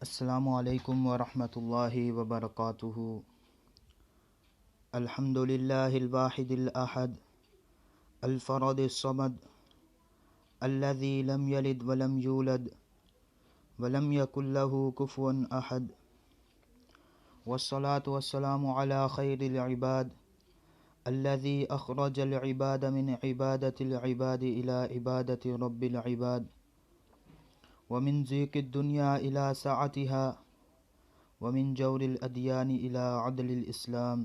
السلام علیکم ورحمۃ اللہ وبرکاتہ۔ الحمد للہ الواحد الأحد الفرد الصمد الذي لم يلد ولم يولد ولم يكن له كفوا أحد، والصلاة والسلام على خير العباد الذي أخرج العباد من عبادة العباد إلى عبادة رب العباد، ومن ضيق الدنيا إلى سعتها، ومن جور الأديان إلى عدل الإسلام۔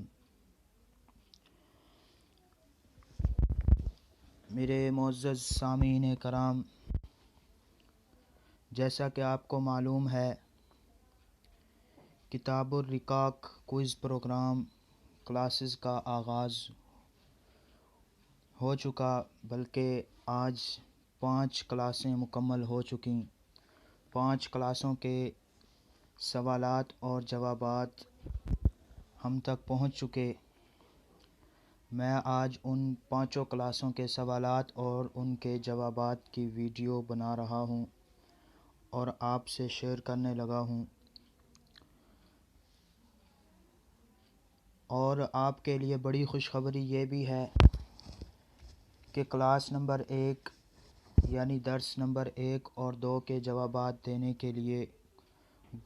میرے معزز سامعین کرام، جیسا کہ آپ کو معلوم ہے، کتاب الرقاق کوئز پروگرام کلاسز کا آغاز ہو چکا، بلکہ آج 5 کلاسیں مکمل ہو چکیں۔ 5 کلاسوں کے سوالات اور جوابات ہم تک پہنچ چکے۔ میں آج ان 5 کلاسوں کے سوالات اور ان کے جوابات کی ویڈیو بنا رہا ہوں اور آپ سے شیئر کرنے لگا ہوں، اور آپ کے لیے بڑی خوشخبری یہ بھی ہے کہ کلاس نمبر 1 یعنی درس نمبر 1 اور 2 کے جوابات دینے کے لیے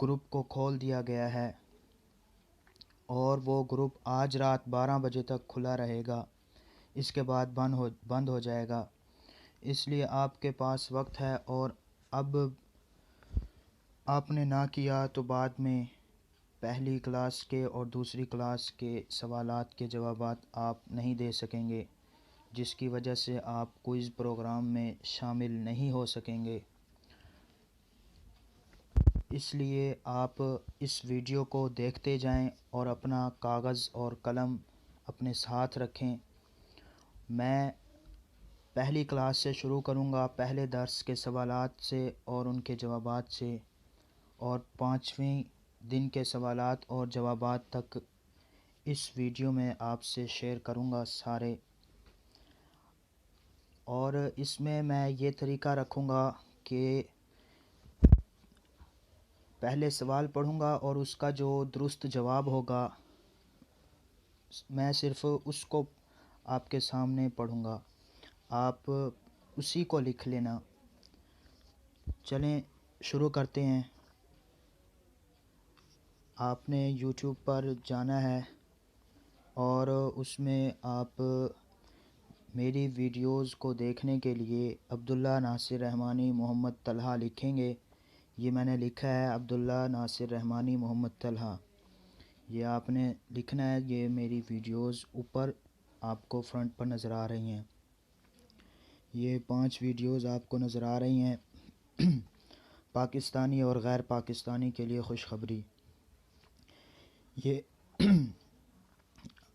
گروپ کو کھول دیا گیا ہے، اور وہ گروپ آج رات 12 بجے تک کھلا رہے گا، اس کے بعد بند ہو جائے گا۔ اس لیے آپ کے پاس وقت ہے، اور اب آپ نے نہ کیا تو بعد میں پہلی کلاس کے اور دوسری کلاس کے سوالات کے جوابات آپ نہیں دے سکیں گے، جس کی وجہ سے آپ کوئز پروگرام میں شامل نہیں ہو سکیں گے۔ اس لیے آپ اس ویڈیو کو دیکھتے جائیں اور اپنا کاغذ اور قلم اپنے ساتھ رکھیں۔ میں پہلی کلاس سے شروع کروں گا، پہلے درس کے سوالات سے اور ان کے جوابات سے، اور 5ویں دن کے سوالات اور جوابات تک اس ویڈیو میں آپ سے شیئر کروں گا سارے۔ اور اس میں یہ طریقہ رکھوں گا کہ پہلے سوال پڑھوں گا اور اس کا جو درست جواب ہوگا میں صرف اس کو آپ کے سامنے پڑھوں گا، آپ اسی کو لکھ لینا۔ چلیں شروع کرتے ہیں۔ آپ نے یوٹیوب پر جانا ہے اور اس میں آپ میری ویڈیوز کو دیکھنے کے لیے عبداللہ ناصر رحمانی محمد طلحہ لکھیں گے۔ یہ میں نے لکھا ہے، عبداللہ ناصر رحمانی محمد طلحہ، یہ آپ نے لکھنا ہے۔ یہ میری ویڈیوز اوپر آپ کو فرنٹ پر نظر آ رہی ہیں، یہ 5 ویڈیوز آپ کو نظر آ رہی ہیں۔ پاکستانی اور غیر پاکستانی کے لیے خوشخبری، یہ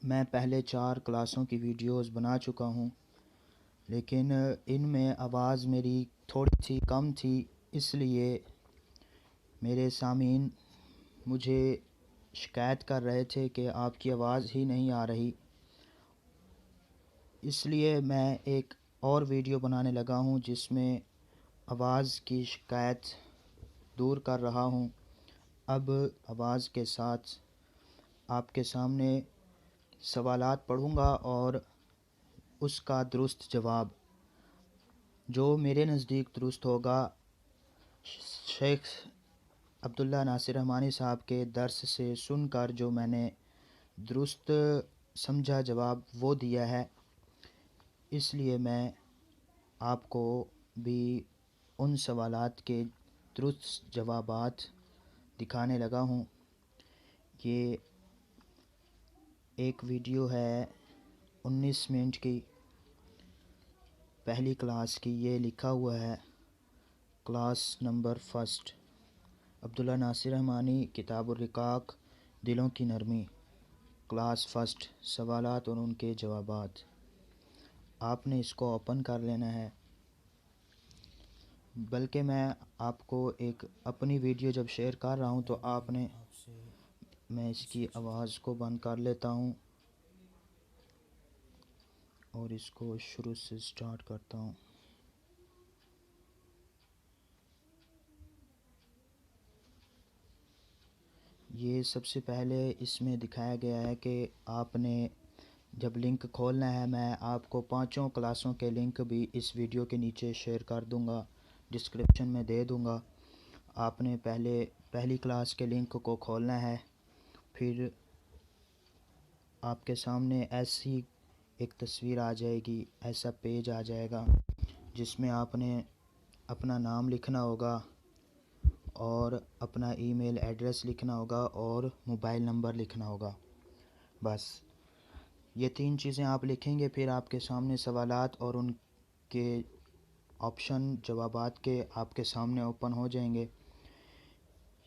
میں پہلے 4 کلاسوں کی ویڈیوز بنا چکا ہوں، لیکن ان میں آواز میری تھوڑی سی کم تھی، اس لیے میرے سامعین مجھے شکایت کر رہے تھے کہ آپ کی آواز ہی نہیں آ رہی، اس لیے میں ایک اور ویڈیو بنانے لگا ہوں جس میں آواز کی شکایت دور کر رہا ہوں۔ اب آواز کے ساتھ آپ کے سامنے سوالات پڑھوں گا اور اس کا درست جواب جو میرے نزدیک درست ہوگا، شیخ عبداللہ ناصر رحمانی صاحب کے درس سے سن کر جو میں نے درست سمجھا جواب وہ دیا ہے، اس لیے میں آپ کو بھی ان سوالات کے درست جوابات دکھانے لگا ہوں۔ یہ ایک ویڈیو ہے 19 منٹ کی، پہلی کلاس کی، یہ لکھا ہوا ہے کلاس نمبر 1، عبداللہ ناصر رحمانی کتاب الرقاق دلوں کی نرمی، کلاس 1، سوالات اور ان کے جوابات۔ آپ نے اس کو اوپن کر لینا ہے، بلکہ میں آپ کو ایک اپنی ویڈیو جب شیئر کر رہا ہوں تو میں اس کی آواز کو بند کر لیتا ہوں اور اس کو شروع سے سٹارٹ کرتا ہوں۔ یہ سب سے پہلے اس میں دکھایا گیا ہے کہ آپ نے جب لنک کھولنا ہے، میں آپ کو 5 کلاسوں کے لنک بھی اس ویڈیو کے نیچے شیئر کر دوں گا، ڈسکرپشن میں دے دوں گا۔ آپ نے پہلی کلاس کے لنک کو کھولنا ہے، پھر آپ کے سامنے ایسی ایک تصویر آ جائے گی، ایسا پیج آ جائے گا جس میں آپ نے اپنا نام لکھنا ہوگا اور اپنا ای میل ایڈریس لکھنا ہوگا اور موبائل نمبر لکھنا ہوگا۔ بس یہ 3 چیزیں آپ لکھیں گے، پھر آپ کے سامنے سوالات اور ان کے آپشن جوابات کے آپ کے سامنے اوپن ہو جائیں گے۔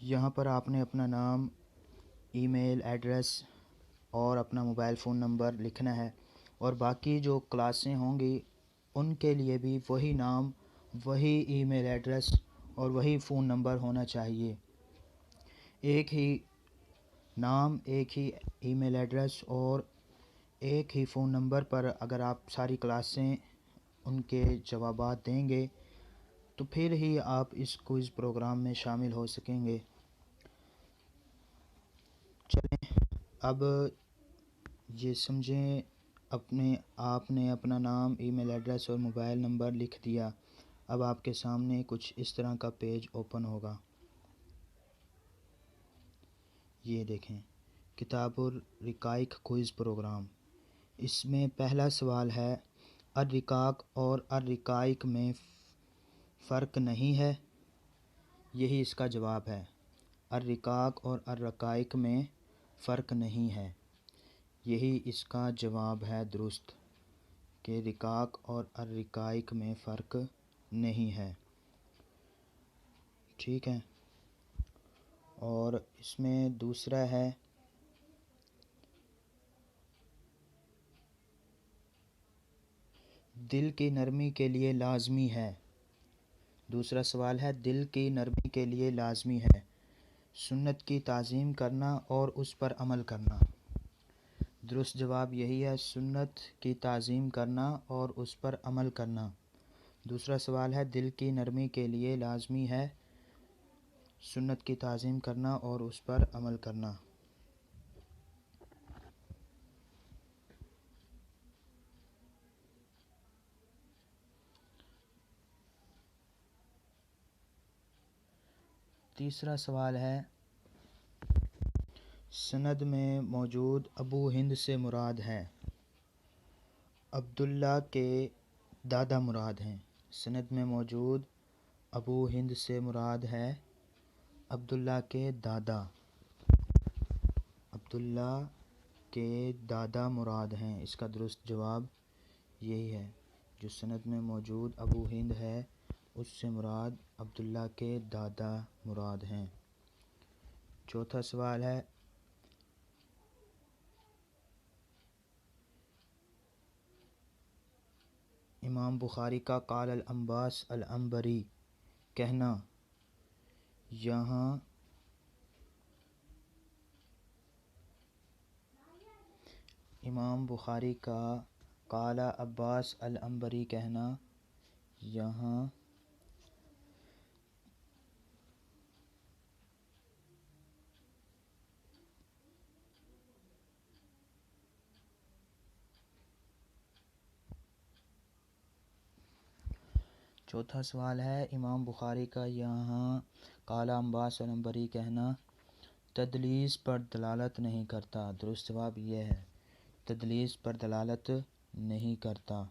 یہاں پر آپ نے اپنا نام، ای میل ایڈریس اور اپنا موبائل فون نمبر لکھنا ہے، اور باقی جو کلاسیں ہوں گی ان کے لیے بھی وہی نام، وہی ای میل ایڈریس اور وہی فون نمبر ہونا چاہیے۔ ایک ہی نام، ایک ہی ای میل ایڈریس اور ایک ہی فون نمبر پر اگر آپ ساری کلاسیں ان کے جوابات دیں گے تو پھر ہی آپ اس کوئز پروگرام میں شامل ہو سکیں گے۔ چلیں اب یہ سمجھیں، آپ نے اپنا نام، ای میل ایڈریس اور موبائل نمبر لکھ دیا۔ اب آپ کے سامنے کچھ اس طرح کا پیج اوپن ہوگا۔ یہ دیکھیں، کتاب الرقائق کوئز پروگرام۔ اس میں پہلا سوال ہے، الرقاق اور الرقائق میں فرق نہیں ہے؟ یہی اس کا جواب ہے، الرقاق اور الرقائق میں فرق نہیں ہے۔ یہی اس کا جواب ہے درست، کہ رقاق اور الرقائق میں فرق نہیں ہے۔ ٹھیک ہے، اور اس میں دوسرا ہے، دل کی نرمی کے لیے لازمی ہے۔ دوسرا سوال ہے، دل کی نرمی کے لیے لازمی ہے سنت کی تعظیم کرنا اور اس پر عمل کرنا۔ درست جواب یہی ہے، سنت کی تعظیم کرنا اور اس پر عمل کرنا۔ دوسرا سوال ہے، دل کی نرمی کے لیے لازمی ہے سنت کی تعظیم کرنا اور اس پر عمل کرنا۔ تیسرا سوال ہے، سند میں موجود ابو ہند سے مراد ہے؟ عبداللہ کے دادا مراد ہیں۔ سند میں موجود ابو ہند سے مراد ہے عبداللہ کے دادا۔ عبداللہ کے دادا مراد ہیں، اس کا درست جواب یہی ہے۔ جو سند میں موجود ابو ہند ہے اس سے مراد عبداللہ کے دادا مراد ہیں۔ چوتھا سوال ہے، امام بخاری کا قال العباس العنبری کہنا یہاں امام بخاری کا قال عباس العنبری کہنا یہاں چوتھا سوال ہے، امام بخاری کا یہاں قال عباس العنبری کہنا تدلیس پر دلالت نہیں کرتا۔ درست جواب یہ ہے، تدلیس پر دلالت نہیں کرتا،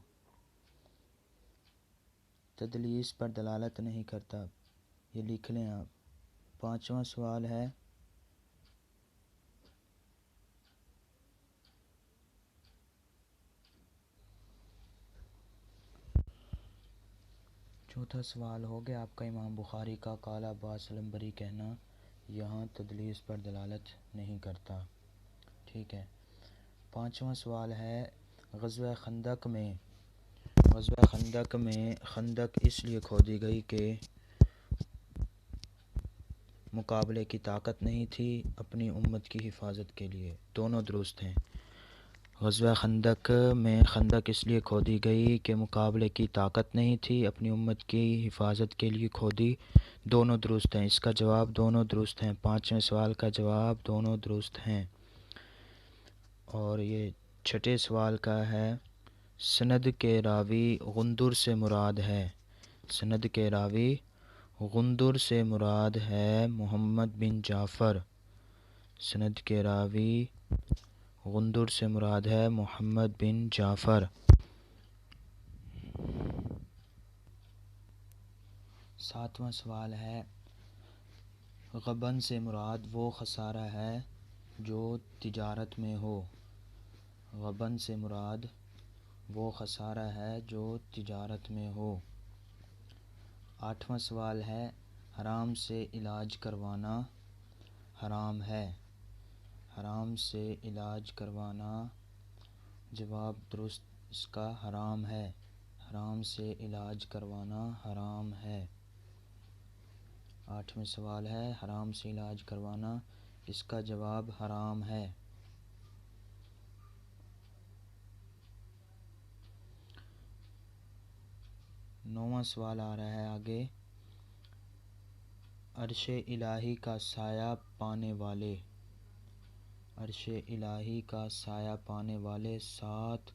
تدلیس پر دلالت نہیں کرتا، یہ لکھ لیں آپ۔ پانچواں سوال ہے، چوتھا سوال ہو گیا آپ کا، امام بخاری کا قال عباس العنبری کہنا یہاں تدلیس پر دلالت نہیں کرتا۔ ٹھیک ہے، پانچواں سوال ہے، غزوہ خندق میں خندق اس لیے کھودی گئی کہ مقابلے کی طاقت نہیں تھی، اپنی امت کی حفاظت کے لیے۔ دونوں درست ہیں۔ غزوہ خندق میں خندق اس لیے کھودی گئی کہ مقابلے کی طاقت نہیں تھی، اپنی امت کی حفاظت کے لیے کھودی۔ دونوں درست ہیں، اس کا جواب دونوں درست ہیں۔ پانچویں سوال کا جواب دونوں درست ہیں۔ اور یہ چھٹے سوال کا ہے، سند کے راوی غندر سے مراد ہے۔ سند کے راوی غندر سے مراد ہے محمد بن جعفر۔ سند کے راوی غندر سے مراد ہے محمد بن جعفر۔ ساتواں سوال ہے، غبن سے مراد وہ خسارہ ہے جو تجارت میں ہو۔ غبن سے مراد وہ خسارہ ہے جو تجارت میں ہو۔ آٹھواں سوال ہے، حرام سے علاج کروانا حرام ہے۔ حرام سے علاج کروانا جواب درست اس کا حرام ہے۔ حرام سے علاج کروانا حرام ہے۔ آٹھواں سوال ہے، حرام سے علاج کروانا، اس کا جواب حرام ہے۔ نواں سوال آ رہا ہے آگے، عرش الہی کا سایہ پانے والے۔ عرش الہی کا سایہ پانے والے 7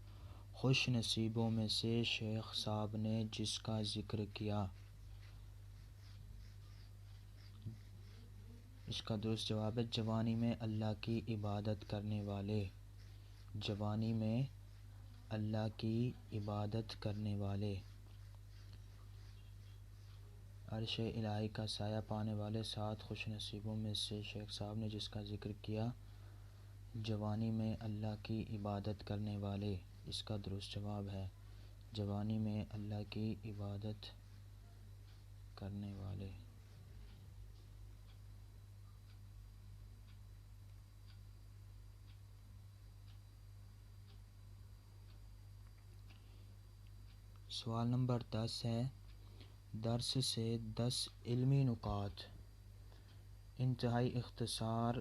خوش نصیبوں میں سے شیخ صاحب نے جس کا ذکر کیا، اس کا درست جواب ہے جوانی میں اللہ کی عبادت کرنے والے۔ جوانی میں اللہ کی عبادت کرنے والے۔ عرش الہی کا سایہ پانے والے 7 خوش نصیبوں میں سے شیخ صاحب نے جس کا ذکر کیا، جوانی میں اللہ کی عبادت کرنے والے، اس کا درست جواب ہے جوانی میں اللہ کی عبادت کرنے والے۔ سوال نمبر 10 ہے، درس سے 10 علمی نکات انتہائی اختصار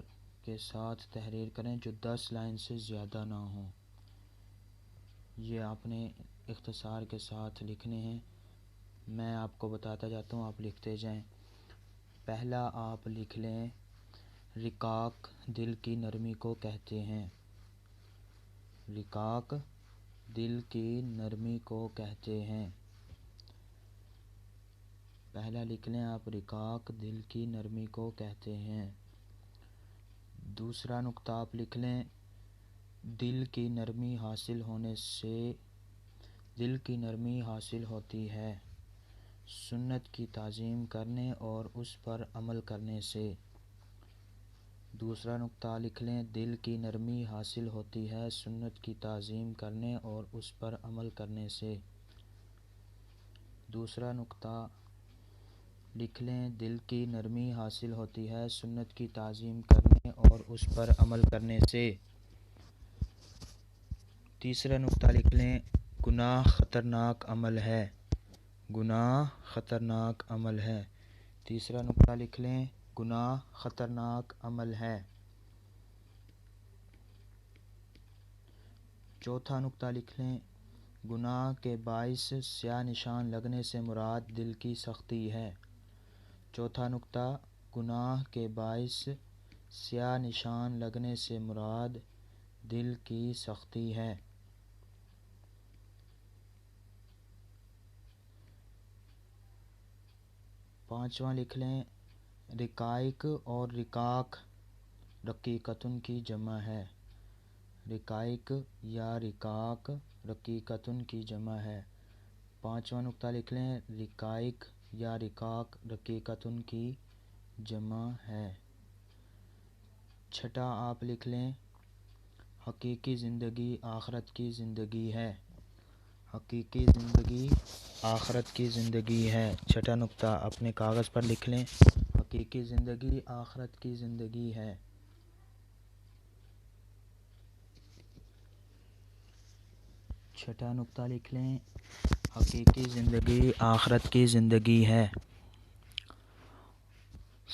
کے ساتھ تحریر کریں جو 10 لائن سے زیادہ نہ ہوں۔ یہ آپ نے اختصار کے ساتھ لکھنے ہیں، میں آپ کو بتاتا جاتا ہوں، آپ لکھتے جائیں۔ پہلا آپ لکھ لیں، رقاق دل کی نرمی کو کہتے ہیں۔ رقاق دل کی نرمی کو کہتے ہیں۔ پہلا لکھ لیں آپ، رقاق دل کی نرمی کو کہتے ہیں۔ دوسرا نقطہ آپ لکھ لیں، دل کی نرمی حاصل ہونے سے دل کی نرمی حاصل ہوتی ہے سنت کی تعظیم کرنے اور اس پر عمل کرنے سے۔ دوسرا نقطہ لکھ لیں، دل کی نرمی حاصل ہوتی ہے سنت کی تعظیم کرنے اور اس پر عمل کرنے سے۔ دوسرا نقطہ لکھ لیں، دل کی نرمی حاصل ہوتی ہے سنت کی تعظیم کرنے اور اس پر عمل کرنے سے۔ تیسرا نقطہ لکھ لیں، گناہ خطرناک عمل ہے۔ گناہ خطرناک عمل ہے۔ تیسرا نقطہ لکھ لیں، گناہ خطرناک عمل ہے۔ چوتھا نقطہ لکھ لیں، گناہ کے باعث سیاہ نشان لگنے سے مراد دل کی سختی ہے۔ چوتھا نقطہ، گناہ کے باعث سیاہ نشان لگنے سے مراد دل کی سختی ہے۔ پانچواں لکھ لیں، رقائق اور رقاق رقیقتن کی جمع ہے۔ رقائق یا رقاق رقیقتن کی جمع ہے۔ پانچواں نقطہ لکھ لیں، رقائق یا رقاق رقیقتن کی جمع ہے۔ چھٹا آپ لکھ لیں، حقیقی زندگی آخرت کی زندگی ہے۔ حقیقی زندگی آخرت کی زندگی ہے۔ چھٹا نقطہ اپنے کاغذ پر لکھ لیں، حقیقی زندگی آخرت کی زندگی ہے۔ چھٹا نقطہ لکھ لیں، حقیقی زندگی آخرت کی زندگی ہے۔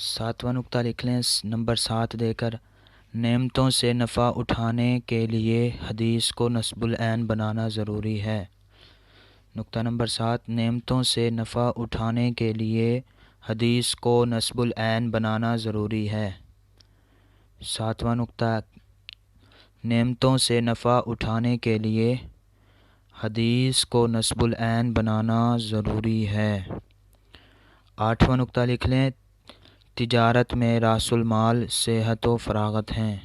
ساتواں نقطہ لکھ لیں نمبر 7 دے کر، نعمتوں سے نفع اٹھانے کے لیے حدیث کو نصب العین بنانا ضروری ہے۔ نقطہ نمبر 7، نعمتوں سے نفع اٹھانے کے لیے حدیث کو نصب العین بنانا ضروری ہے۔ 7واں نقطہ، نعمتوں سے نفع اٹھانے کے لیے حدیث کو نصب العین بنانا ضروری ہے۔ 8واں نقطہ لکھ لیں، تجارت میں راس المال صحت و فراغت ہیں۔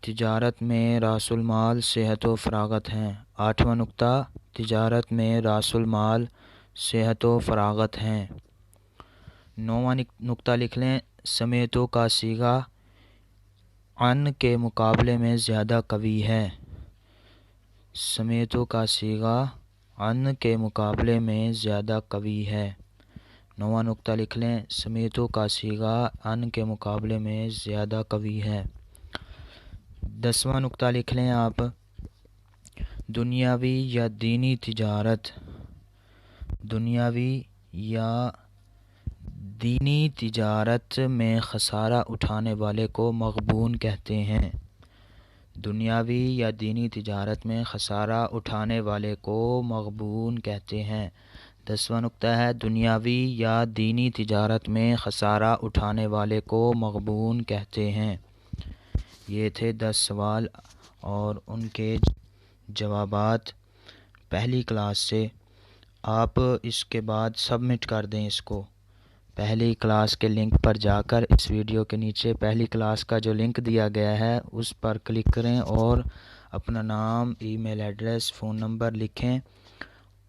تجارت میں راس المال صحت و فراغت ہیں۔ 8واں نقطہ، تجارت میں راس المال صحت و فراغت ہیں۔ 9واں نقطہ لکھ لیں، سمیتوں کا صیغہ ان کے مقابلے میں زیادہ قوی ہے۔ سمیتوں کا صیغہ ان کے مقابلے میں زیادہ قوی ہے۔ 9واں نقطہ لکھ لیں، سمیتوں کا صیغہ ان کے مقابلے میں زیادہ قوی ہے۔ 10واں نقطہ لکھ لیں آپ، دنیاوی یا دینی تجارت، دنیاوی یا دینی تجارت میں خسارہ اٹھانے والے کو مغبون کہتے ہیں۔ دنیاوی یا دینی تجارت میں خسارہ اٹھانے والے کو مغبون کہتے ہیں۔ 10واں نقطہ ہے، دنیاوی یا دینی تجارت میں خسارہ اٹھانے والے کو مغبون کہتے ہیں۔ یہ تھے 10 سوال اور ان کے جوابات پہلی کلاس سے۔ آپ اس کے بعد سبمٹ کر دیں اس کو۔ پہلی کلاس کے لنک پر جا کر اس ویڈیو کے نیچے پہلی کلاس کا جو لنک دیا گیا ہے اس پر کلک کریں اور اپنا نام، ای میل ایڈریس، فون نمبر لکھیں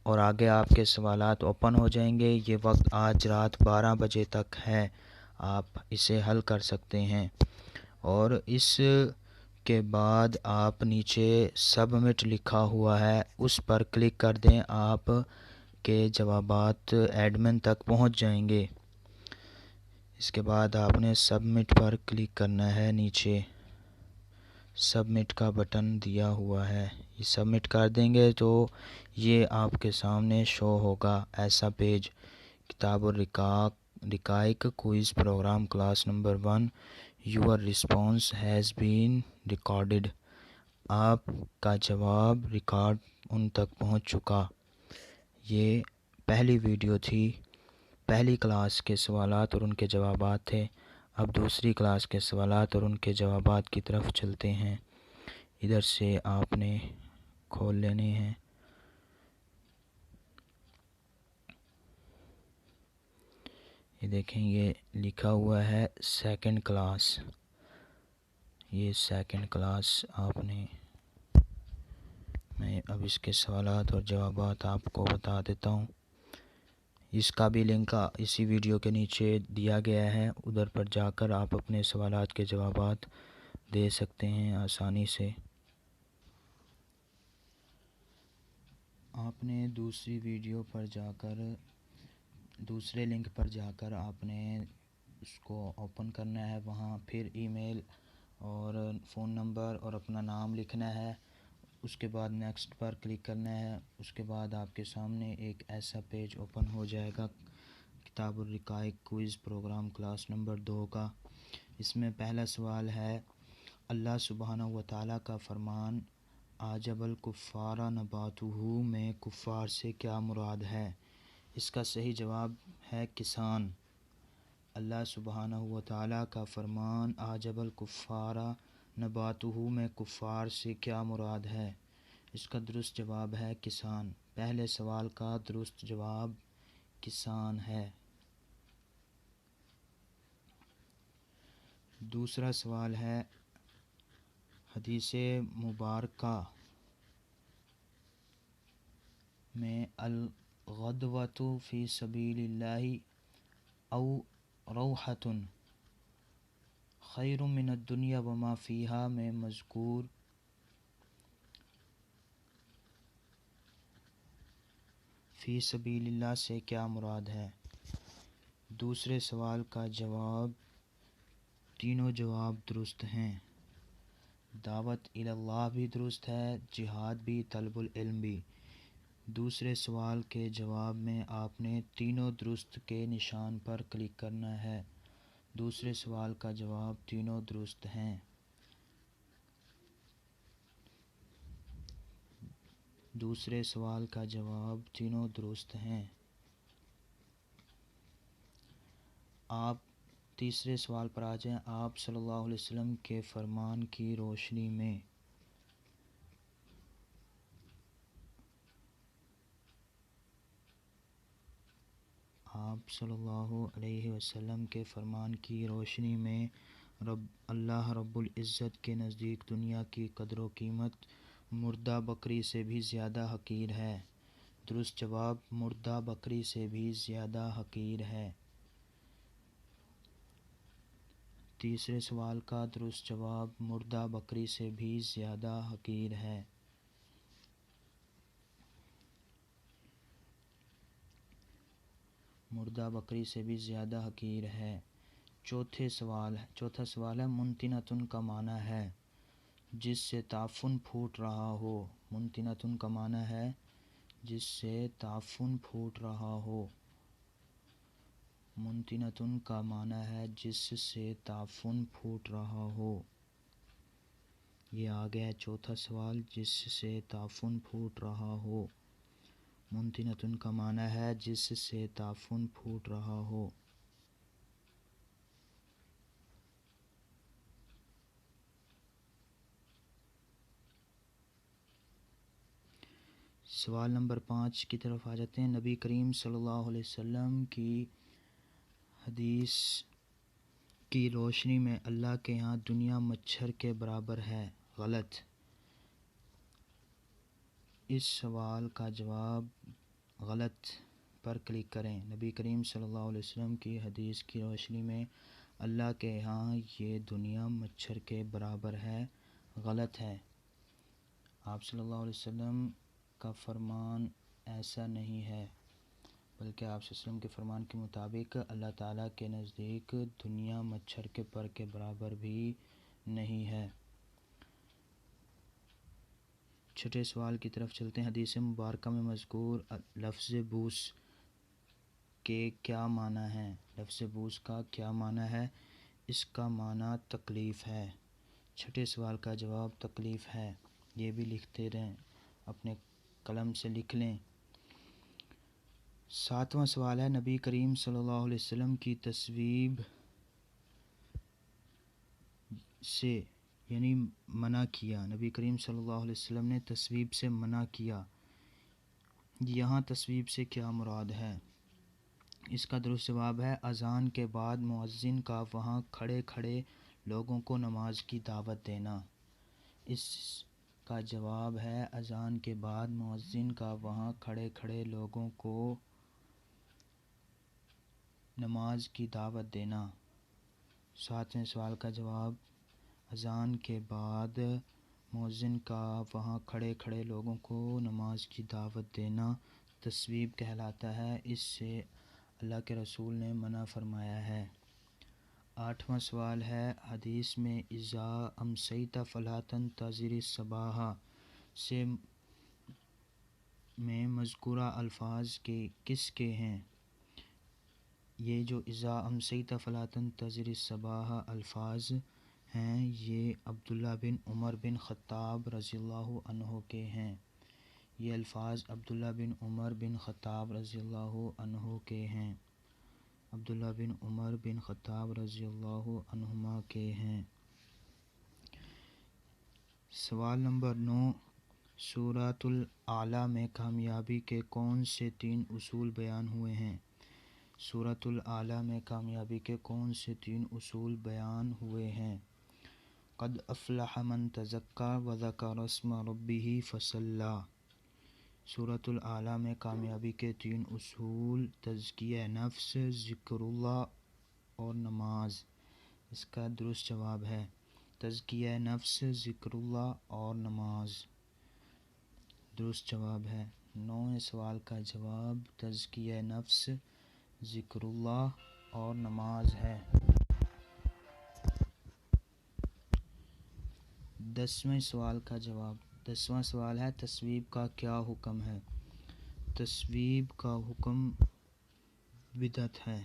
اور آگے آپ کے سوالات اوپن ہو جائیں گے۔ یہ وقت آج رات 12 بجے تک ہے، آپ اسے حل کر سکتے ہیں۔ اور اس کے بعد آپ نیچے سبمٹ لکھا ہوا ہے اس پر کلک کر دیں، آپ کے جوابات ایڈمن تک پہنچ جائیں گے۔ اس کے بعد آپ نے سبمٹ پر کلک کرنا ہے، نیچے سبمٹ کا بٹن دیا ہوا ہے، یہ سبمٹ کر دیں گے تو یہ آپ کے سامنے شو ہوگا ایسا پیج، کتاب الرقائق quiz program class number 1، your response has been recorded. آپ کا جواب ریکارڈ ان تک پہنچ چکا۔ یہ پہلی ویڈیو تھی، پہلی کلاس کے سوالات اور ان کے جوابات تھے۔ اب دوسری کلاس کے سوالات اور ان کے جوابات کی طرف چلتے ہیں۔ ادھر سے آپ نے کھول لینے ہیں۔ یہ دیکھیں، یہ لکھا ہوا ہے سیکنڈ کلاس، یہ سیکنڈ کلاس آپ نے، میں اب اس کے سوالات اور جوابات آپ کو بتا دیتا ہوں۔ اس کا بھی لنک اسی ویڈیو کے نیچے دیا گیا ہے، ادھر پر جا کر آپ اپنے سوالات کے جوابات دے سکتے ہیں آسانی سے۔ آپ نے دوسری ویڈیو پر جا کر، دوسرے لنک پر جا کر آپ نے اس کو اوپن کرنا ہے، وہاں پھر ای میل اور فون نمبر اور اپنا نام لکھنا ہے، اس کے بعد نیکسٹ پر کلک کرنا ہے۔ اس کے بعد آپ کے سامنے ایک ایسا پیج اوپن ہو جائے گا، کتاب الرقائق کوئز پروگرام کلاس نمبر 2 کا۔ اس میں پہلا سوال ہے، اللہ سبحانہ و تعالیٰ کا فرمان اعجب الکفار نباتہ میں کفار سے کیا مراد ہے؟ اس کا صحیح جواب ہے کسان۔ اللہ سبحانہ و تعالیٰ کا فرمان اعجب الکفار نباتہ میں کفار سے کیا مراد ہے؟ اس کا درست جواب ہے کسان۔ پہلے سوال کا درست جواب کسان ہے۔ دوسرا سوال ہے، حدیث مبارکہ میں الغدوۃ فی سبیل اللہ او روحۃ خیر من الدنیا وما فیہا میں مذکور فی سبیل اللہ سے کیا مراد ہے؟ دوسرے سوال کا جواب، تینوں جواب درست ہیں۔ دعوت اللہ بھی درست ہے، جہاد بھی، طلب العلم بھی۔ دوسرے سوال کے جواب میں آپ نے تینوں درست کے نشان پر کلک کرنا ہے۔ دوسرے سوال کا جواب تینوں درست ہیں۔ دوسرے سوال کا جواب تینوں درست ہیں۔ آپ تیسرے سوال پر آ جائیں۔ آپ صلی اللہ علیہ وسلم کے فرمان کی روشنی میں آپ صلی اللہ علیہ وسلم کے فرمان کی روشنی میں اللہ رب العزت کے نزدیک دنیا کی قدر و قیمت مردہ بکری سے بھی زیادہ حقیر ہے۔ درست جواب مردہ بکری سے بھی زیادہ حقیر ہے۔ تیسرے سوال کا درست جواب مردہ بکری سے بھی زیادہ حقیر ہے۔ مردہ بکری سے بھی زیادہ حقیر ہے۔ چوتھا سوال ہے منتنتن کا معنی ہے جس سے تعفن پھوٹ رہا ہو۔ منتنتن کا معنی ہے جس سے تعفن پھوٹ رہا ہو۔ منتنتن کا معنی ہے جس سے تعفن پھوٹ رہا ہو۔ یہ آ گیا چوتھا سوال، جس سے تعفن پھوٹ رہا ہو۔ منتنتن کا معنی ہے جس سے تعفن پھوٹ رہا ہو۔ سوال نمبر 5 کی طرف آ جاتے ہیں۔ نبی کریم صلی اللہ علیہ وسلم کی حدیث کی روشنی میں اللہ کے ہاں دنیا مچھر کے برابر ہے، غلط۔ اس سوال کا جواب غلط پر کلک کریں۔ نبی کریم صلی اللہ علیہ وسلم کی حدیث کی روشنی میں اللہ کے ہاں یہ دنیا مچھر کے برابر ہے، غلط ہے۔ آپ صلی اللہ علیہ وسلم کا فرمان ایسا نہیں ہے، بلکہ آپ صلی اللہ علیہ وسلم کے فرمان کے مطابق اللہ تعالیٰ کے نزدیک دنیا مچھر کے پر کے برابر بھی نہیں ہے۔ چھٹے سوال کی طرف چلتے ہیں۔ حدیث مبارکہ میں مذکور لفظ بوس کے کیا معنی ہے؟ لفظ بوس کا کیا معنی ہے؟ اس کا معنی تکلیف ہے۔ چھٹے سوال کا جواب تکلیف ہے۔ یہ بھی لکھتے رہیں، اپنے قلم سے لکھ لیں۔ ساتواں سوال ہے نبی کریم صلی اللہ علیہ وسلم کی تصویب سے یعنی منع کیا۔ نبی کریم صلی اللہ علیہ وسلم نے تصویب سے منع کیا، یہاں تصویب سے کیا مراد ہے؟ اس کا درست جواب ہے اذان کے بعد مؤذن کا وہاں کھڑے کھڑے لوگوں کو نماز کی دعوت دینا۔ اس کا جواب ہے اذان کے بعد مؤذن کا وہاں کھڑے کھڑے لوگوں کو نماز کی دعوت دینا۔ ساتویں سوال کا جواب اذان کے بعد مؤذن کا وہاں کھڑے کھڑے لوگوں کو نماز کی دعوت دینا تصویب کہلاتا ہے، اس سے اللہ کے رسول نے منع فرمایا ہے۔ آٹھواں سوال ہے حدیث میں اذا امسیت فلا تنتظر الصباح سے میں مذکورہ الفاظ کے کس کے ہیں؟ یہ جو اذا امسیت فلا تنتظر الصباح الفاظ ہیں یہ عبداللہ بن عمر بن خطاب رضی اللہ عنہ کے ہیں۔ یہ الفاظ عبداللہ بن عمر بن خطاب رضی اللہ عنہ کے ہیں۔ عبداللہ بن عمر بن خطاب رضی اللہ عنہما کے ہیں۔ سوال نمبر 9، سورۃ الاعلیٰ میں کامیابی کے کون سے 3 اصول بیان ہوئے ہیں؟ سورۃ الاعلیٰ میں کامیابی کے کون سے 3 اصول بیان ہوئے ہیں؟ قد افلح من تزکی وذکر اسم ربہ فصلی۔ سورۃ الاعلیٰ میں کامیابی کے 3 اصول تزکیہ نفس، ذکر اللہ اور نماز۔ اس کا درست جواب ہے تزکیہ نفس، ذکر اللہ اور نماز۔ درست جواب ہے۔ 9ویں سوال کا جواب تزکیہ نفس، ذکر اللہ اور نماز ہے۔ 10ویں سوال کا جواب 10واں سوال ہے تصویب کا کیا حکم ہے؟ تصویب کا حکم بدعت ہے۔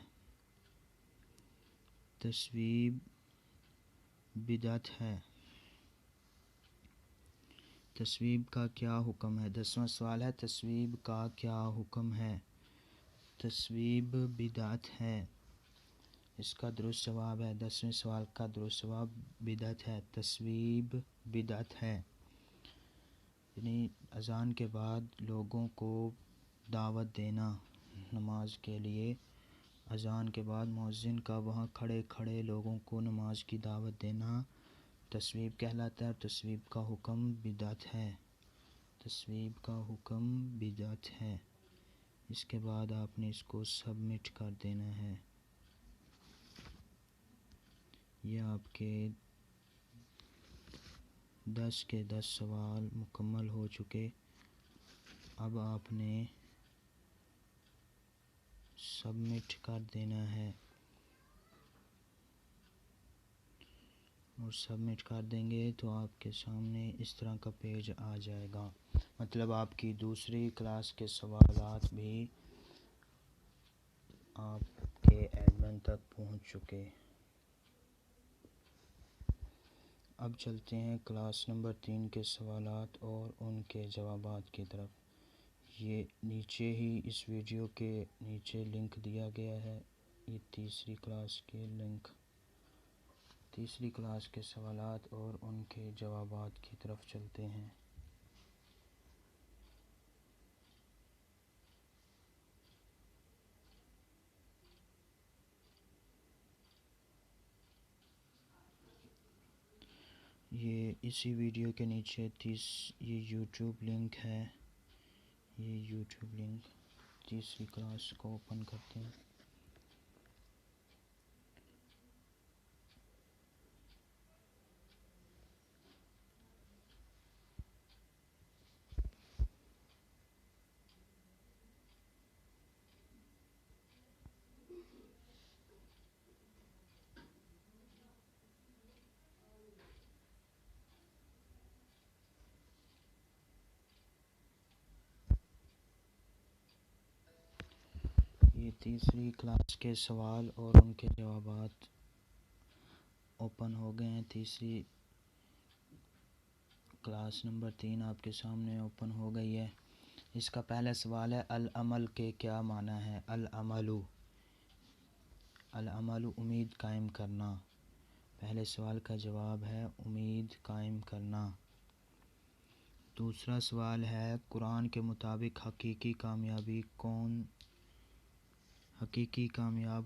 تصویب بدعت ہے۔ تصویب کا کیا حکم ہے؟ 10واں سوال ہے، تصویب کا کیا حکم ہے؟ تصویب بدعت ہے، اس کا درست جواب ہے 10ویں سوال کا درست جواب بدعت ہے، تصویب بدعت ہے۔ یعنی اذان کے بعد لوگوں کو دعوت دینا نماز کے لیے، اذان کے بعد مؤذن کا وہاں کھڑے کھڑے لوگوں کو نماز کی دعوت دینا تصویب کہلاتا ہے، اور تصویب کا حکم بدعت ہے، تصویب کا حکم بدعت ہے۔ اس کے بعد آپ نے اس کو سبمٹ کر دینا ہے۔ یہ آپ کے 10 کے 10 سوال مکمل ہو چکے۔ اب آپ نے سبمٹ کر دینا ہے، اور سبمٹ کر دیں گے تو آپ کے سامنے اس طرح کا پیج آ جائے گا، مطلب آپ کی دوسری کلاس کے سوالات بھی آپ کے ایڈمن تک پہنچ چکے۔ اب چلتے ہیں کلاس نمبر 3 کے سوالات اور ان کے جوابات کی طرف۔ یہ نیچے ہی اس ویڈیو کے نیچے لنک دیا گیا ہے، یہ تیسری کلاس کے لنک، تیسری کلاس کے سوالات اور ان کے جوابات کی طرف چلتے ہیں۔ یہ اسی ویڈیو کے نیچے یہ یوٹیوب لنک ہے، یہ یوٹیوب لنک تیسری کلاس کو اوپن کرتے ہیں۔ یہ تیسری کلاس کے سوال اور ان کے جوابات اوپن ہو گئے ہیں۔ تیسری کلاس نمبر 3 آپ کے سامنے اوپن ہو گئی ہے۔ اس کا پہلا سوال ہے، العمل کے کیا معنی ہے؟ العمل امید قائم کرنا۔ پہلے سوال کا جواب ہے امید قائم کرنا۔ دوسرا سوال ہے، قرآن کے مطابق حقیقی کامیاب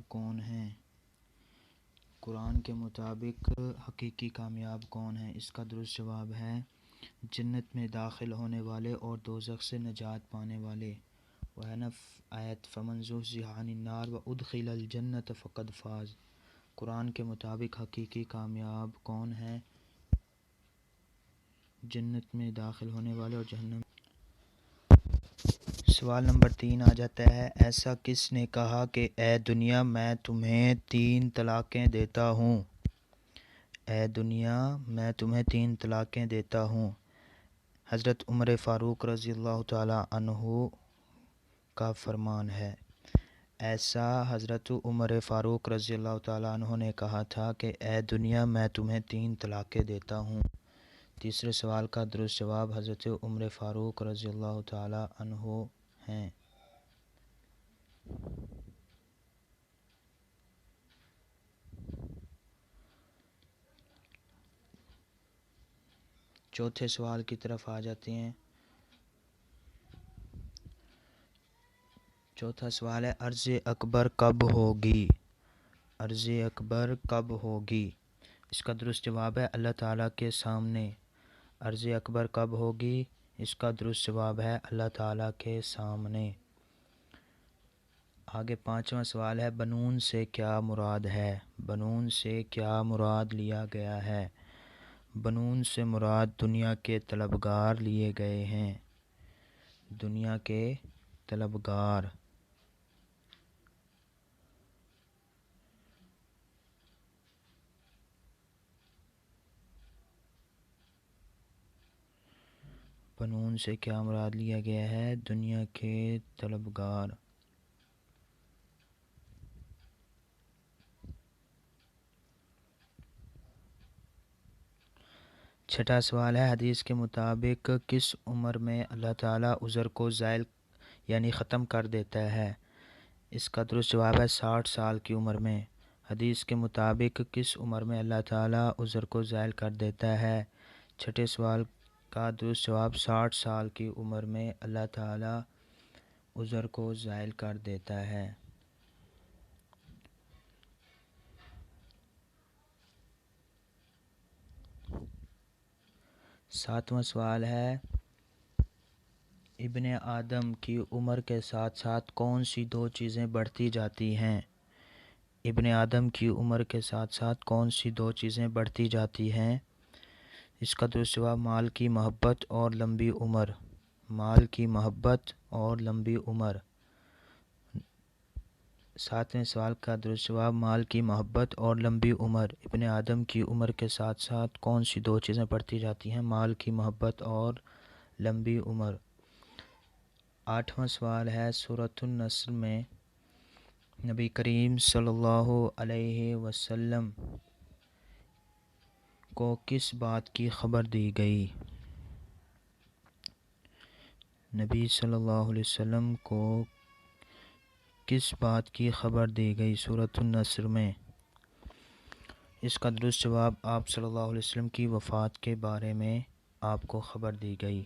کون ہیں؟ قرآن کے مطابق حقیقی کامیاب کون ہیں؟ اس کا درست جواب ہے جنت میں داخل ہونے والے اور دوزخ سے نجات پانے والے۔ وہ ہے نا آیت، فَمَنْ زُحْزِحَ عَنِ النَّارِ وَأُدْخِلَ الْجَنَّةَ فَقَدْ فَازَ۔ قرآن کے مطابق حقیقی کامیاب کون ہے؟ جنت میں داخل ہونے والے اور جہنم۔ سوال نمبر 3 آ جاتا ہے، ایسا کس نے کہا کہ اے دنیا میں تمہیں 3 طلاقیں دیتا ہوں؟ اے دنیا میں تمہیں 3 طلاقیں دیتا ہوں۔ حضرت عمر فاروق رضی اللہ تعالیٰ عنہ کا فرمان ہے۔ ایسا حضرت عمر فاروق رضی اللہ تعالیٰ عنہ نے کہا تھا کہ اے دنیا میں تمہیں 3 طلاقیں دیتا ہوں۔ تیسرے سوال کا درست جواب حضرت عمر فاروق رضی اللہ تعالیٰ عنہ ہیں۔ چوتھے سوال کی طرف آ جاتے ہیں۔ چوتھا سوال ہے، عرض اکبر کب ہوگی؟ عرض اکبر کب ہوگی؟ اس کا درست جواب ہے اللہ تعالیٰ کے سامنے۔ عرض اکبر کب ہوگی؟ اس کا درست جواب ہے اللہ تعالیٰ کے سامنے۔ آگے 5واں سوال ہے، بنون سے کیا مراد ہے؟ بنون سے کیا مراد لیا گیا ہے؟ بنون سے مراد دنیا کے طلبگار لیے گئے ہیں۔ دنیا کے طلبگار۔ بنون سے کیا مراد لیا گیا ہے؟ دنیا کے طلبگار۔ چھٹا سوال ہے، حدیث کے مطابق کس عمر میں اللہ تعالیٰ عذر کو زائل یعنی ختم کر دیتا ہے؟ اس کا درست جواب ہے 60 سال کی عمر میں۔ حدیث کے مطابق کس عمر میں اللہ تعالیٰ عذر کو زائل کر دیتا ہے؟ چھٹے سوال کا درست جواب 60 سال کی عمر میں اللہ تعالیٰ عذر کو زائل کر دیتا ہے۔ ساتواں سوال ہے، ابن آدم کی عمر کے ساتھ ساتھ کون سی دو چیزیں بڑھتی جاتی ہیں؟ ابن آدم کی عمر کے ساتھ ساتھ کون سی دو چیزیں بڑھتی جاتی ہیں؟ اس کا درست جواب مال کی محبت اور لمبی عمر۔ مال کی محبت اور لمبی عمر۔ ساتویں سوال کا درست جواب مال کی محبت اور لمبی عمر۔ ابن آدم کی عمر کے ساتھ ساتھ کون سی دو چیزیں بڑھتی جاتی ہیں؟ مال کی محبت اور لمبی عمر۔ آٹھواں سوال ہے، سورۃ النصر میں نبی کریم صلی اللہ علیہ وسلم کو کس بات کی خبر دی گئی؟ نبی صلی اللہ علیہ وسلم کو کس بات کی خبر دی گئی سورۃ النصر میں؟ اس کا درست جواب آپ صلی اللہ علیہ وسلم کی وفات کے بارے میں آپ کو خبر دی گئی۔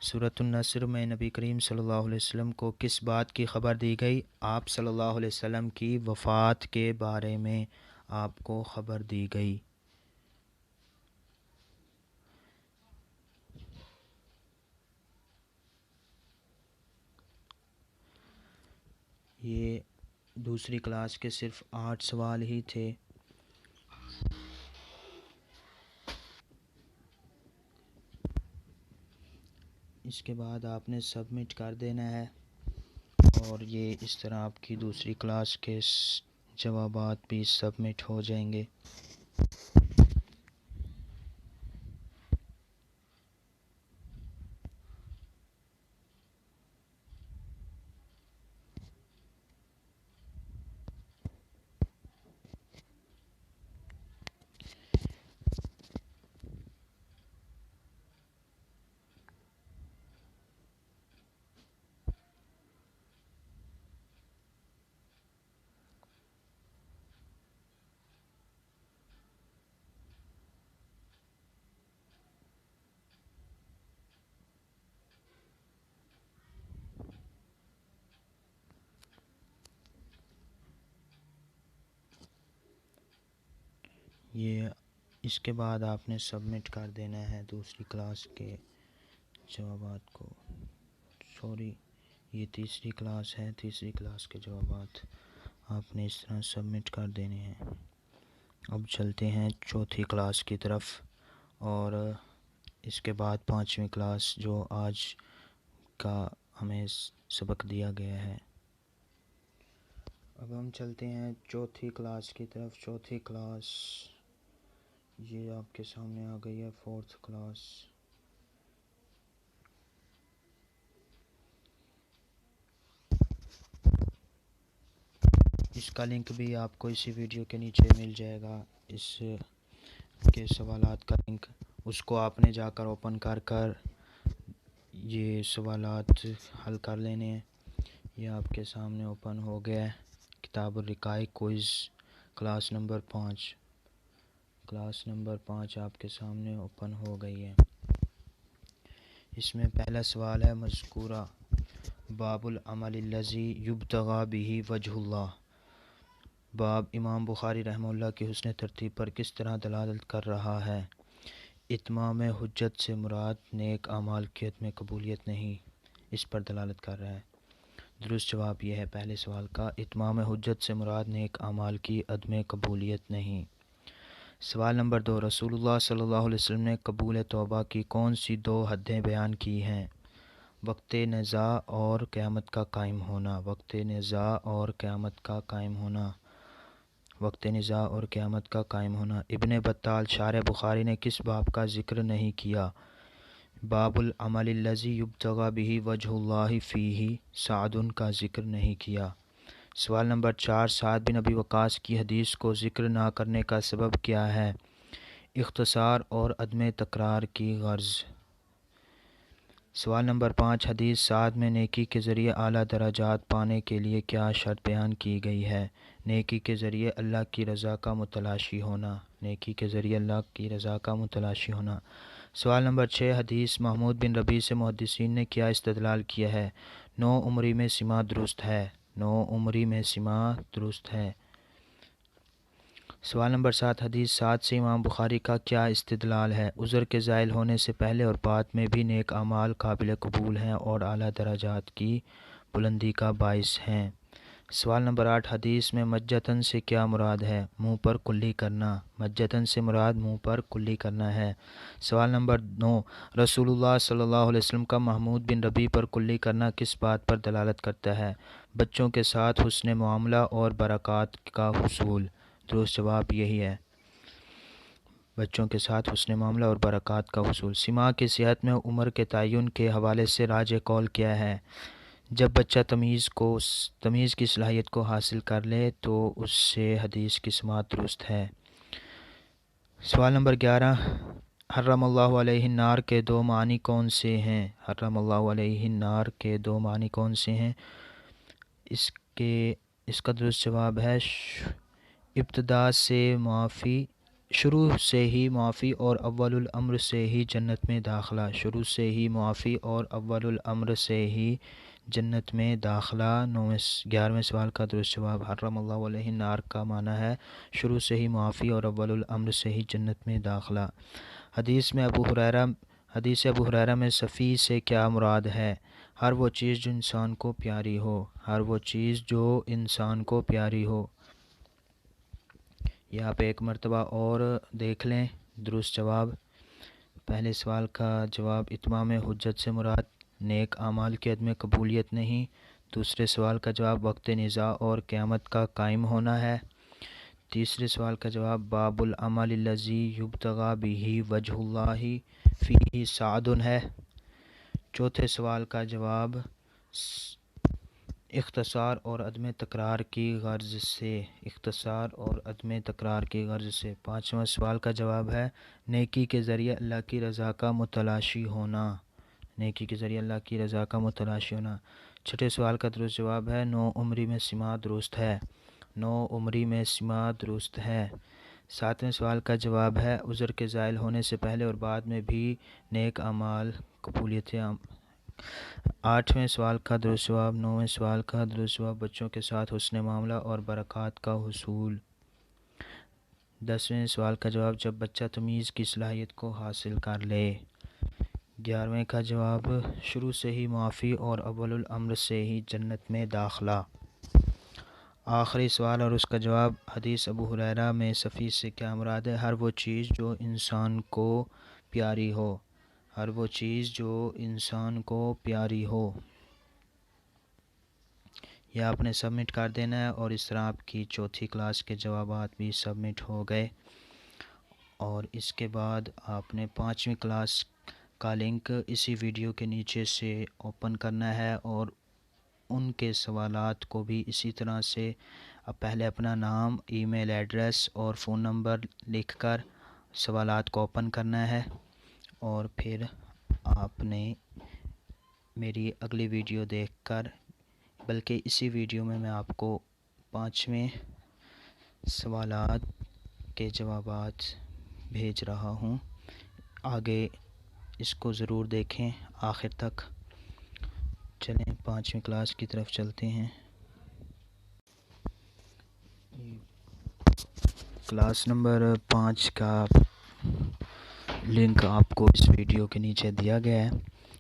سورۃ النصر میں نبی کریم صلی اللہ علیہ وسلم کو کس بات کی خبر دی گئی؟ آپ صلی اللہ علیہ وسلم کی وفات کے بارے میں آپ کو خبر دی گئی۔ یہ دوسری کلاس کے صرف 8 سوال ہی تھے۔ اس کے بعد آپ نے سبمٹ کر دینا ہے اور یہ اس طرح آپ کی دوسری کلاس کے جوابات بھی سبمٹ ہو جائیں گے۔ یہ اس کے بعد آپ نے سبمٹ کر دینا ہے دوسری کلاس کے جوابات کو۔ سوری، یہ تیسری کلاس ہے، تیسری کلاس کے جوابات آپ نے اس طرح سبمٹ کر دینے ہیں۔ اب چلتے ہیں چوتھی کلاس کی طرف اور اس کے بعد پانچویں کلاس جو آج کا ہمیں سبق دیا گیا ہے۔ اب ہم چلتے ہیں چوتھی کلاس کی طرف۔ چوتھی کلاس یہ آپ کے سامنے آ گئی ہے، فورتھ کلاس۔ اس کا لنک بھی آپ کو اسی ویڈیو کے نیچے مل جائے گا، اس کے سوالات کا لنک۔ اس کو آپ نے جا کر اوپن کر یہ سوالات حل کر لینے ہیں۔ یہ آپ کے سامنے اوپن ہو گیا ہے، کتاب الرقائق quiz class number 5۔ Class number 5 آپ کے سامنے اوپن ہو گئی ہے۔ اس میں پہلا سوال ہے، مذکورہ باب العمل الذی یبتغی بہ وجہ اللہ۔ باب امام بخاری رحمہ اللہ کی حسن ترتیب پر کس طرح دلالت کر رہا ہے؟ اتمام حجت سے مراد نیک اعمال کی عدم قبولیت نہیں، اس پر دلالت کر رہا ہے۔ درست جواب یہ ہے پہلے سوال کا، اتمام حجت سے مراد نیک اعمال کی عدم قبولیت نہیں۔ سوال نمبر 2، رسول اللہ صلی اللہ علیہ وسلم نے قبول توبہ کی کون سی 2 حدیں بیان کی ہیں؟ وقت نزاع اور قیامت کا قائم ہونا۔ وقت نزاع اور قیامت کا قائم ہونا۔ وقت نزاع اور قیامت کا قائم ہونا۔ ابن بطال شارح بخاری نے کس باب کا ذکر نہیں کیا؟ باب العمل الذی یبتغی بہ وجہ اللہ فیہ سعد کا ذکر نہیں کیا۔ سوال نمبر 4، سعد بن ابی وقاص کی حدیث کو ذکر نہ کرنے کا سبب کیا ہے؟ اختصار اور عدم تکرار کی غرض۔ سوال نمبر 5، حدیث 7 میں نیکی کے ذریعے اعلیٰ درجات پانے کے لیے کیا شرط بیان کی گئی ہے؟ نیکی کے ذریعے اللہ کی رضا کا متلاشی ہونا۔ نیکی کے ذریعے اللہ کی رضا کا متلاشی ہونا۔ سوال نمبر 6، حدیث محمود بن ربیع سے محدثین نے کیا استدلال کیا ہے؟ 9 عمری میں سماع درست ہے۔ 9 عمری میں سماع درست ہے۔ سوال نمبر 7، حدیث 7 سے امام بخاری کا کیا استدلال ہے؟ عذر کے زائل ہونے سے پہلے اور بعد میں بھی نیک اعمال قابل قبول ہیں اور اعلیٰ درجات کی بلندی کا باعث ہیں۔ سوال نمبر 8، حدیث میں مجتن سے کیا مراد ہے؟ منہ پر کلی کرنا۔ مجتن سے مراد منہ پر کلی کرنا ہے۔ سوال نمبر 9، رسول اللہ صلی اللہ علیہ وسلم کا محمود بن ربیع پر کلی کرنا کس بات پر دلالت کرتا ہے؟ بچوں کے ساتھ حسن معاملہ اور برکات کا حصول۔ درست جواب یہی ہے، بچوں کے ساتھ حسن معاملہ اور برکات کا حصول۔ سماع کی صحت میں عمر کے تعین کے حوالے سے راجح قول کیا ہے؟ جب بچہ تمیز کی صلاحیت کو حاصل کر لے تو اس سے حدیث کی سماعت درست ہے۔ سوال نمبر 11، حرم اللہ علیہ النار کے 2 معنی کون سے ہیں؟ حرم اللہ علیہ النار کے 2 معنی کون سے ہیں؟ اس کا درست جواب ہے ابتدا سے معافی، شروع سے ہی معافی اور اول الامر سے ہی جنت میں داخلہ۔ شروع سے ہی معافی اور اول الامر سے ہی جنت میں داخلہ۔ 11ویں سوال کا درست جواب حرم اللہ علیہ النار کا معنی ہے شروع سے ہی معافی اور اول الامر سے ہی جنت میں داخلہ۔ حدیث ابو ہریرہ میں صفی سے کیا مراد ہے؟ ہر وہ چیز جو انسان کو پیاری ہو۔ ہر وہ چیز جو انسان کو پیاری ہو۔ یہ آپ ایک مرتبہ اور دیکھ لیں۔ درست جواب، پہلے سوال کا جواب اتمام حجت سے مراد نیک اعمال کی عدم قبولیت نہیں۔ دوسرے سوال کا جواب وقت نزاع اور قیامت کا قائم ہونا ہے۔ تیسرے سوال کا جواب باب العمل الذی یبتغی بہ وجہ اللہ فیہ سعد ہے۔ چوتھے سوال کا جواب اختصار اور عدم تکرار کی غرض سے۔ اختصار اور عدم تکرار کی غرض سے۔ پانچواں سوال کا جواب ہے نیکی کے ذریعے اللہ کی رضا کا متلاشی ہونا۔ نیکی کے ذریعے اللہ کی رضا کا متلاشی ہونا۔ چھٹے سوال کا درست جواب ہے 9 عمری میں سماع درست ہے۔ 9 عمری میں سماع درست ہے۔ ساتویں سوال کا جواب ہے عذر کے زائل ہونے سے پہلے اور بعد میں بھی نیک اعمال قبولیت۔ آٹھویں سوال کا درست جواب۔ نویں سوال کا درست جواب بچوں کے ساتھ حسن معاملہ اور برکات کا حصول۔ 10ویں سوال کا جواب جب بچہ تمیز کی صلاحیت کو حاصل کر لے۔ 11ویں کا جواب شروع سے ہی معافی اور اول الامر سے ہی جنت میں داخلہ۔ آخری سوال اور اس کا جواب حدیث ابو ہریرہ میں صفی سے کیا مراد ہے؟ ہر وہ چیز جو انسان کو پیاری ہو۔ ہر وہ چیز جو انسان کو پیاری ہو۔ یہ آپ نے سبمٹ کر دینا ہے اور اس طرح آپ کی چوتھی کلاس کے جوابات بھی سبمٹ ہو گئے۔ اور اس کے بعد آپ نے 5ویں کلاس کا لنک اسی ویڈیو کے نیچے سے اوپن کرنا ہے اور ان کے سوالات کو بھی اسی طرح سے پہلے اپنا نام، ای میل ایڈریس اور فون نمبر لکھ کر سوالات کو اوپن کرنا ہے، اور پھر آپ نے میری اگلی ویڈیو دیکھ کر، بلکہ اسی ویڈیو میں آپ کو 5ویں سوالات کے جوابات بھیج رہا ہوں۔ آگے اس کو ضرور دیکھیں آخر تک۔ چلیں 5ویں کلاس کی طرف چلتے ہیں۔ کلاس نمبر 5 کا لنک آپ کو اس ویڈیو کے نیچے دیا گیا ہے،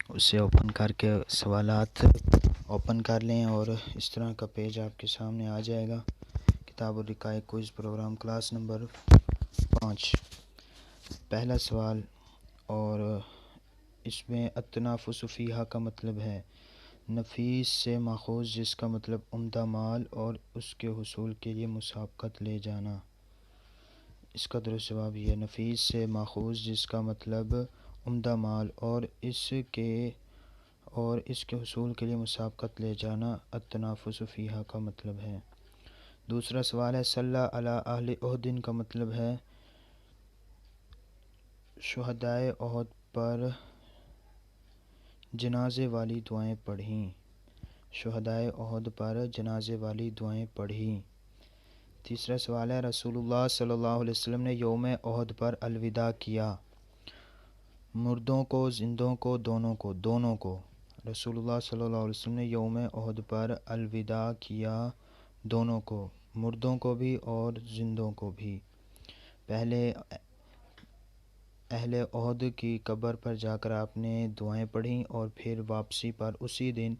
اسے اوپن کر کے سوالات اوپن کر لیں اور اس طرح کا پیج آپ کے سامنے آ جائے گا۔ کتاب الرقائق کوئز پروگرام کلاس نمبر 5۔ پہلا سوال، اور اس میں التنافس فیہا کا مطلب ہے نفیس سے ماخوذ جس کا مطلب عمدہ مال اور اس کے حصول کے لیے مسابقت لے جانا۔ اس کا درست جواب یہ ہے نفیس سے ماخوذ جس کا مطلب عمدہ مال اور اس کے حصول کے لیے مسابقت لے جانا التنافس فیہا کا مطلب ہے۔ دوسرا سوال ہے صلی علی اہل احد کا مطلب ہے شہدائے احد پر جنازے والی دعائیں پڑھیں۔ شہدائے احد پر جنازے والی دعائیں پڑھیں۔ تیسرا سوال ہے، رسول اللہ صلی اللہ علیہ وسلم نے یوم احد پر الوداع کیا، مردوں کو زندوں کو دونوں کو۔ رسول اللہ صلی اللہ علیہ وسلم نے یوم احد پر الوداع کیا، دونوں کو، مردوں کو بھی اور زندوں کو بھی۔ پہلے اہل احد کی قبر پر جا کر آپ نے دعائیں پڑھیں اور پھر واپسی پر اسی دن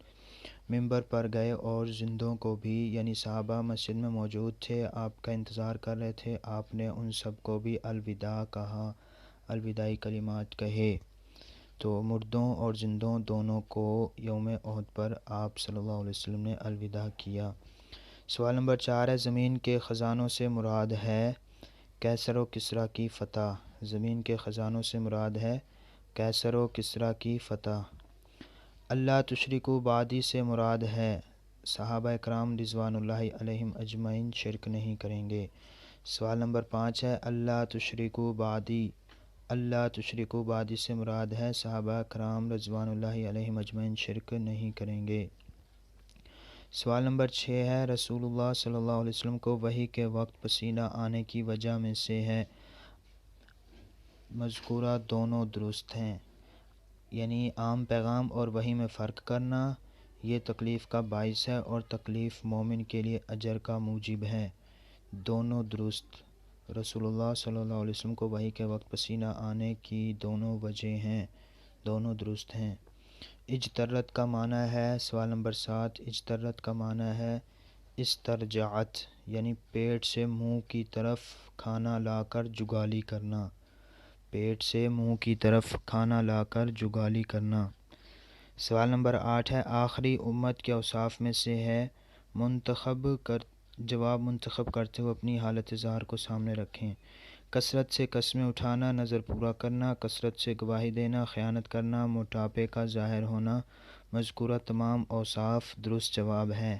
منبر پر گئے اور زندوں کو بھی، یعنی صحابہ مسجد میں موجود تھے، آپ کا انتظار کر رہے تھے، آپ نے ان سب کو بھی الوداع کہا، الوداعی کلمات کہے۔ تو مردوں اور زندوں دونوں کو یوم احد پر آپ صلی اللہ علیہ وسلم نے الوداع کیا۔ سوال نمبر 4 ہے، زمین کے خزانوں سے مراد ہے کیسر و کسریٰ کی فتح۔ زمین کے خزانوں سے مراد ہے کیسر و کسریٰ کی فتح۔ اللہ تشرکوا بعدی سے مراد ہے صحابہ کرام رضوان اللہ علیہم اجمعین شرک نہیں کریں گے۔ سوال نمبر 5 ہے، اللہ تشرکوا بعدی، اللہ تشرکوا بعدی سے مراد ہے صحابہ کرام رضوان اللہ علیہم اجمعین شرک نہیں کریں گے۔ سوال نمبر 6 ہے، رسول اللہ صلی اللہ علیہ وسلم کو وحی کے وقت پسینہ آنے کی وجہ میں سے ہے مذکورہ دونوں درست ہیں، یعنی عام پیغام اور وحی میں فرق کرنا یہ تکلیف کا باعث ہے اور تکلیف مومن کے لیے اجر کا موجب ہے، دونوں درست۔ رسول اللہ صلی اللہ علیہ وسلم کو وحی کے وقت پسینہ آنے کی دونوں وجہ ہیں، دونوں درست ہیں۔ اجترت کا معنی ہے، سوال نمبر 7، اجترت کا معنی ہے استرجعت، یعنی پیٹ سے منہ کی طرف کھانا لا کر جگالی کرنا، پیٹ سے منہ کی طرف کھانا لا کر جگالی کرنا۔ سوال نمبر 8 ہے، آخری امت کے اوصاف میں سے ہے جواب منتخب کرتے ہوئے اپنی حالت ظاہر کو سامنے رکھیں۔ کثرت سے قسمیں اٹھانا، نظر پورا کرنا، کثرت سے گواہی دینا، خیانت کرنا، موٹاپے کا ظاہر ہونا۔ مذکورہ تمام اوصاف درست جواب ہے۔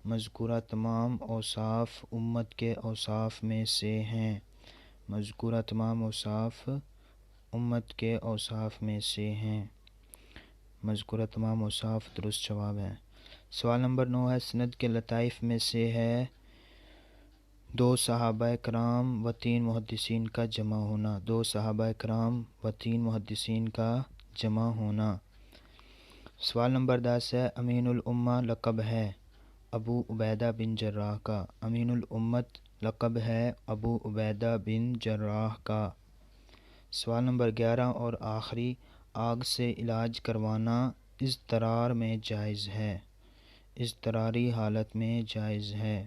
مذکورہ تمام اوصاف امت کے اوصاف میں سے ہیں، مذکورہ تمام اوصاف امت کے اوصاف میں سے ہیں، مذکورہ تمام اوصاف درست جواب ہے۔ سوال نمبر 9 ہے، سند کے لطائف میں سے ہے 2 صحابہ کرام و 3 محدثین کا جمع ہونا، 2 صحابہ کرام و 3 محدثین کا جمع ہونا۔ سوال نمبر 10 ہے، امین الامہ لقب ہے ابو عبیدہ بن جراح کا، امین الامت لقب ہے ابو عبیدہ بن جراح کا۔ سوال نمبر 11 اور آخری، آگ سے علاج کروانا اضطرار میں جائز ہے، اضطراری حالت میں جائز ہے،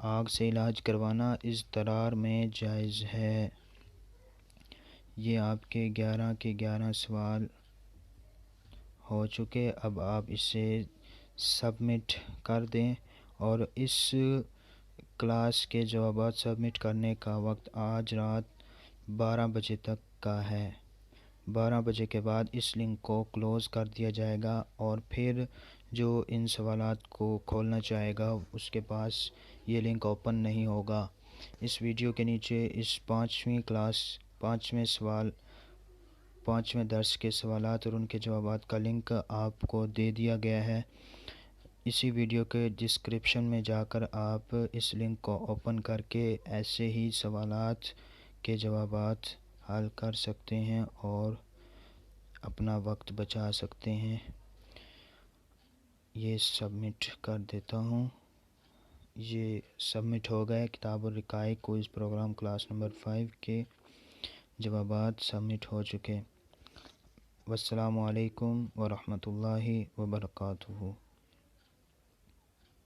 آگ سے علاج کروانا اضطرار میں جائز ہے۔ یہ آپ کے 11 کے 11 سوال ہو چکے، اب آپ اسے سبمٹ کر دیں، اور اس کلاس کے جوابات سبمٹ کرنے کا وقت آج رات 12 بجے تک کا ہے۔ 12 بجے کے بعد اس لنک کو کلوز کر دیا جائے گا، اور پھر جو ان سوالات کو کھولنا چاہے گا اس کے پاس یہ لنک اوپن نہیں ہوگا۔ اس ویڈیو کے نیچے اس 5ویں کلاس 5ویں درس کے سوالات اور ان کے جوابات کا لنک آپ کو دے دیا گیا ہے۔ اسی ویڈیو کے ڈسکرپشن میں جا کر آپ اس لنک کو اوپن کر کے ایسے ہی سوالات کے جوابات حل کر سکتے ہیں اور اپنا وقت بچا سکتے ہیں۔ یہ سبمٹ کر دیتا ہوں، یہ سبمٹ ہو گئے۔ کتاب الرقائق کوئز پروگرام کلاس نمبر 5 کے جوابات سبمٹ ہو چکے۔ والسلام علیکم ورحمۃ اللہ وبرکاتہ۔